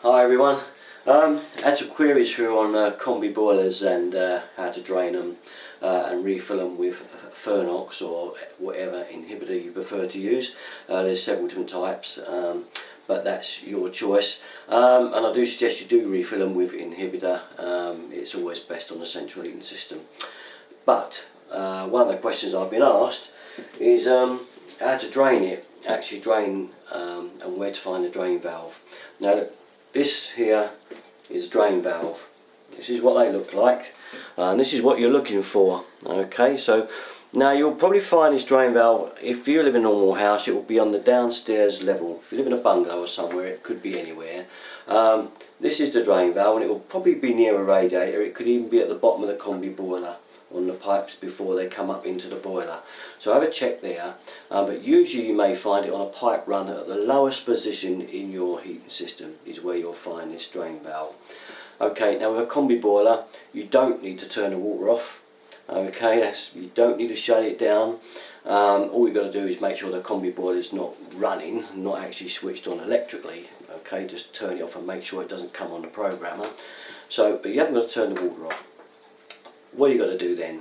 Hi everyone. Had some queries through on combi boilers and how to drain them and refill them with Fernox or whatever inhibitor you prefer to use. There's several different types, but that's your choice. And I do suggest you do refill them with inhibitor. It's always best on the central heating system. But one of the questions I've been asked is how to drain it, actually drain, and where to find the drain valve. Now, this here is a drain valve. This is what they look like, and this is what you're looking for. Okay, so now you'll probably find this drain valve, if you live in a normal house, it will be on the downstairs level. If you live in a bungalow or somewhere, it could be anywhere. This is the drain valve, and it will probably be near a radiator. It could even be at the bottom of the combi boiler, on the pipes before they come up into the boiler. So have a check there, but usually you may find it on a pipe run at the lowest position in your heating system is where you'll find this drain valve. Okay, now with a combi boiler you don't need to turn the water off. Okay, you don't need to shut it down. All you've got to do is make sure the combi boiler is not running, not actually switched on electrically. Okay, just turn it off and make sure it doesn't come on the programmer. So, but you haven't got to turn the water off. What you got to do then,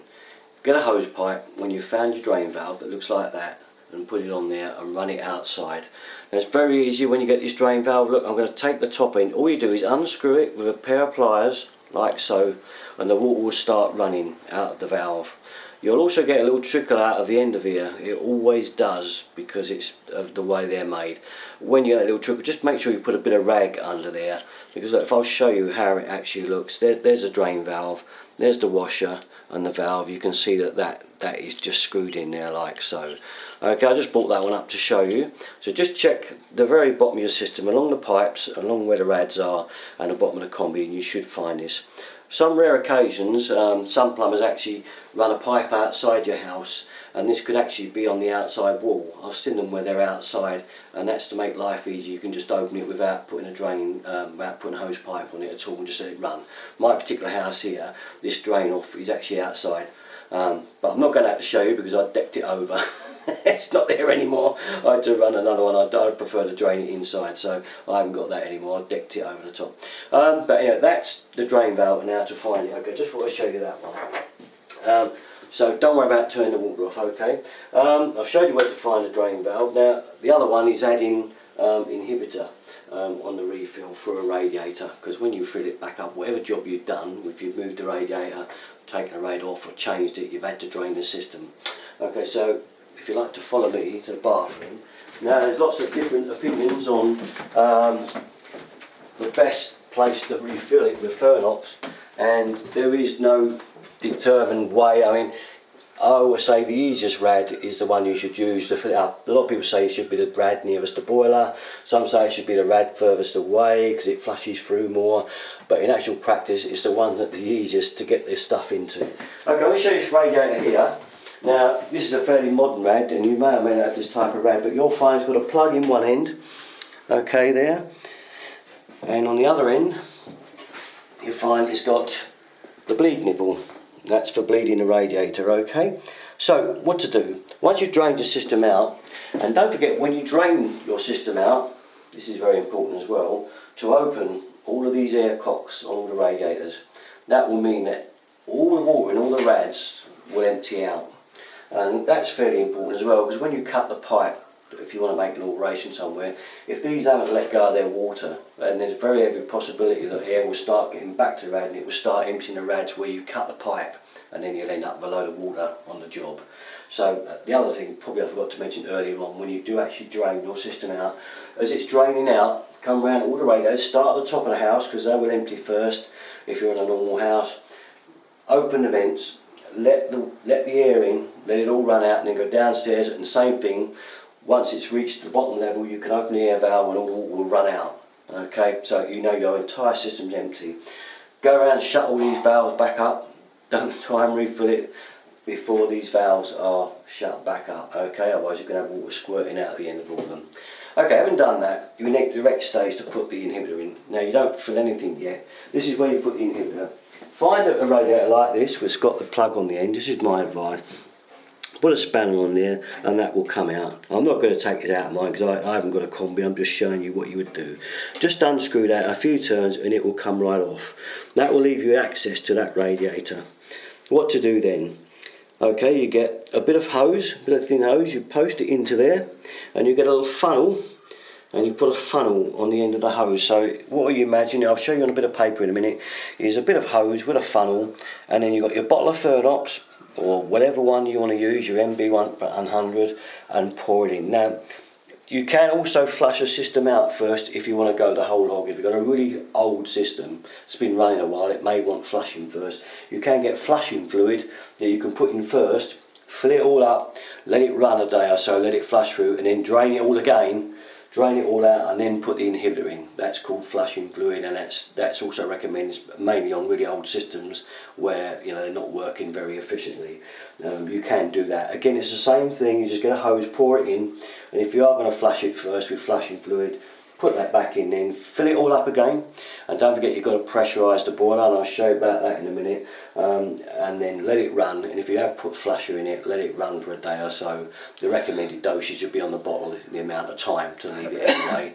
get a hose pipe when you've found your drain valve that looks like that and put it on there and run it outside. Now it's very easy when you get this drain valve. Look, I'm going to take the top end. All you do is unscrew it with a pair of pliers like so, and the water will start running out of the valve. You'll also get a little trickle out of the end of here. It always does because it's of the way they're made. When you get a little trickle, just make sure you put a bit of rag under there, because look, if I'll show you how it actually looks, there's a drain valve, there's the washer and the valve. You can see that is just screwed in there like so. Okay, I just brought that one up to show you. So just check the very bottom of your system, along the pipes, along where the rads are, and the bottom of the combi, and you should find this. Some rare occasions, some plumbers actually run a pipe outside your house, and this could actually be on the outside wall. I've seen them where they're outside, and that's to make life easy. You can just open it without putting a drain, without putting a hose pipe on it at all, and just let it run. My particular house here, this drain off is actually outside, but I'm not going to have to show you because I decked it over. It's not there anymore. I had to run another one. I'd prefer to drain it inside, so I haven't got that anymore. I decked it over the top. But yeah, that's the drain valve and how to find it. Okay, just thought I'd show you that one. So don't worry about turning the water off. Okay, I've showed you where to find the drain valve. Now the other one is adding inhibitor on the refill for a radiator, because when you fill it back up, whatever job you've done, if you've moved the radiator, taken the radiator off or changed it, you've had to drain the system. Okay, so if you like to follow me to the bathroom. Now there's lots of different opinions on the best place to refill it with Fernox, and there is no determined way. I mean, I always say the easiest rad is the one you should use to fill it up. A lot of people say it should be the rad nearest the boiler. Some say it should be the rad furthest away because it flushes through more. But in actual practice, it's the one that's the easiest to get this stuff into. Okay, let me show you this radiator here. Now, this is a fairly modern rad, and you may or may not have this type of rad, but you'll find it's got a plug in one end, okay, there, and on the other end, you find it's got the bleed nipple. That's for bleeding the radiator, okay? So, what to do? Once you've drained your system out, and don't forget, when you drain your system out, this is very important as well, to open all of these air cocks on all the radiators. That will mean that all the water in all the rads will empty out. And that's fairly important as well, because when you cut the pipe, if you want to make an alteration somewhere, if these haven't let go of their water, then there's very every possibility that air will start getting back to the rad, and it will start emptying the rads where you cut the pipe, and then you'll end up with a load of water on the job. So the other thing probably I forgot to mention earlier on, when you do actually drain your system out, as it's draining out, come around all the radiators, start at the top of the house because they will empty first if you're in a normal house. Open the vents, let the air in, let it all run out, and then go downstairs, and the same thing, once it's reached the bottom level you can open the air valve and all the water will run out. Okay, so you know your entire system's empty. Go around and shut all these valves back up. Don't try and refill it before these valves are shut back up, okay, otherwise you're going to have water squirting out at the end of all of them. Okay, having done that, you need the next stage to put the inhibitor in. Now you don't fill anything yet. This is where you put the inhibitor. Find a radiator like this which has got the plug on the end. This is my advice. put a spanner on there and that will come out. I'm not going to take it out of mine because I haven't got a combi, I'm just showing you what you would do. Just unscrew that a few turns and it will come right off. That will leave you access to that radiator. What to do then? Okay, you get a bit of hose, a bit of thin hose, you post it into there and you get a little funnel and you put a funnel on the end of the hose. So what you imagine, I'll show you on a bit of paper in a minute, is a bit of hose with a funnel, and then you've got your bottle of Fernox or whatever one you want to use, your MB100, and pour it in. Now you can also flush a system out first if you want to go the whole hog. If you've got a really old system, it's been running a while, it may want flushing first. You can get flushing fluid that you can put in first, fill it all up, let it run a day or so, let it flush through, and then drain it all again, drain it all out, and then put the inhibitor in. That's called flushing fluid, and that's also recommended mainly on really old systems where they're not working very efficiently. You can do that. Again, it's the same thing. You just get a hose, pour it in, and if you are going to flush it first with flushing fluid, put that back in, then fill it all up again, and don't forget you've got to pressurise the boiler, and I'll show you about that in a minute, and then let it run. And if you have put flusher in it, let it run for a day or so. The recommended dosage will be on the bottle, the amount of time to leave it anyway.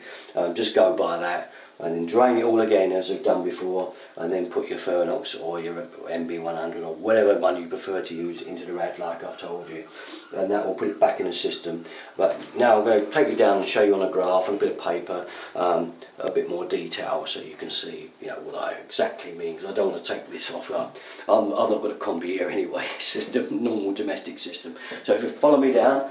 Just go by that, and then drain it all again as I've done before, and then put your Fernox or your MB100 or whatever one you prefer to use into the rad like I've told you, and that will put it back in the system. But now I'm going to take you down and show you on a graph and a bit of paper a bit more detail so you can see what I exactly mean, because I don't want to take this off. I've not got a combi here anyway, it's just a normal domestic system. So if you follow me down.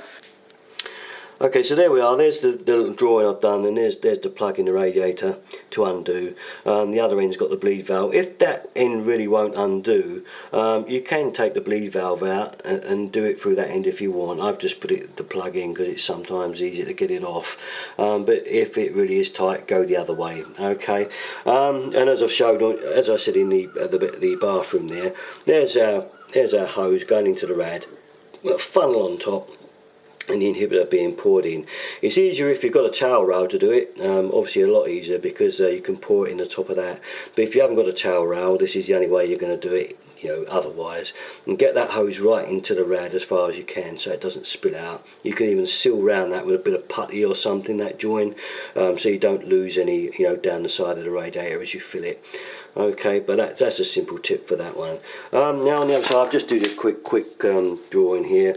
Okay, so there we are, there's the little drawing I've done, and there's the plug in the radiator to undo. The other end's got the bleed valve. If that end really won't undo, you can take the bleed valve out and do it through that end if you want. I've just put the plug in because it's sometimes easier to get it off. But if it really is tight, go the other way. Okay, and as I've showed, as I said in the bathroom there's our hose going into the rad, a funnel on top, and the inhibitor being poured in. It's easier if you've got a towel rail to do it, obviously a lot easier because you can pour it in the top of that. But if you haven't got a towel rail, this is the only way you're going to do it, otherwise. And get that hose right into the rad as far as you can so it doesn't spill out. You can even seal round that with a bit of putty or something, that join, so you don't lose any down the side of the radiator as you fill it. Okay, but that's a simple tip for that one. Now on the other side, I'll just do this quick drawing here,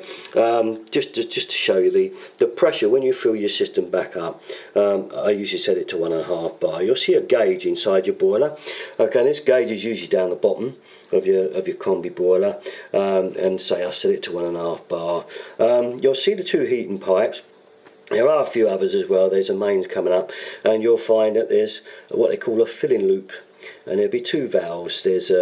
just to show you the pressure when you fill your system back up. I usually set it to 1.5 bar. You'll see a gauge inside your boiler. Okay, and this gauge is usually down the bottom of your combi boiler, and say I set it to 1.5 bar. You'll see the two heating pipes. There are a few others as well. There's a mains coming up, and you'll find that there's what they call a filling loop. And there'll be two valves. There's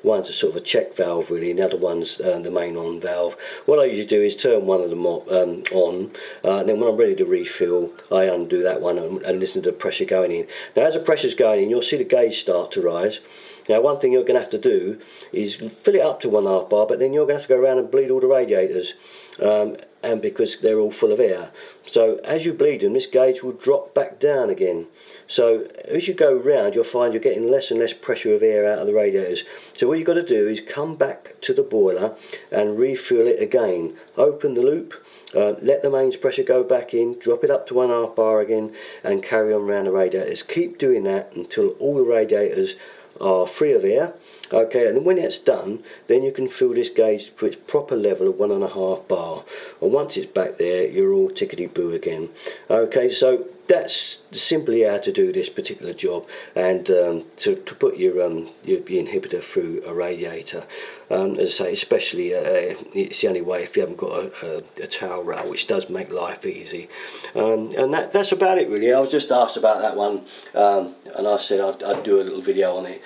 one's a sort of a check valve really, and the other one's the main on valve. What I usually do is turn one of them on, and then when I'm ready to refill, I undo that one and listen to the pressure going in. Now as the pressure's going in, you'll see the gauge start to rise. Now one thing you're going to have to do is fill it up to 1.5 bar, but then you're going to have to go around and bleed all the radiators, and because they're all full of air. So as you bleed them, this gauge will drop back down again. So as you go round, you'll find you're getting less and less pressure of air out of the radiators. So what you've got to do is come back to the boiler and refill it again. Open the loop, let the mains pressure go back in, drop it up to 1.5 bar again, and carry on round the radiators. Keep doing that until all the radiators are free of air. Okay, and then when it's done, then you can fill this gauge to its proper level of 1.5 bar. And once it's back there, you're all tickety-boo again. Okay, so that's simply how to do this particular job, and to put your inhibitor through a radiator. As I say, especially it's the only way if you haven't got a towel rail, which does make life easy. And that's about it really. I was just asked about that one, and I said I'd do a little video on it,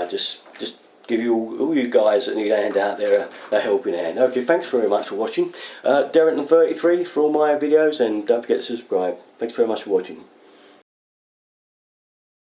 just give you all you guys that need a hand out there a helping hand. Okay, thanks very much for watching. Derek33 for all my videos, and don't forget to subscribe. Thanks very much for watching.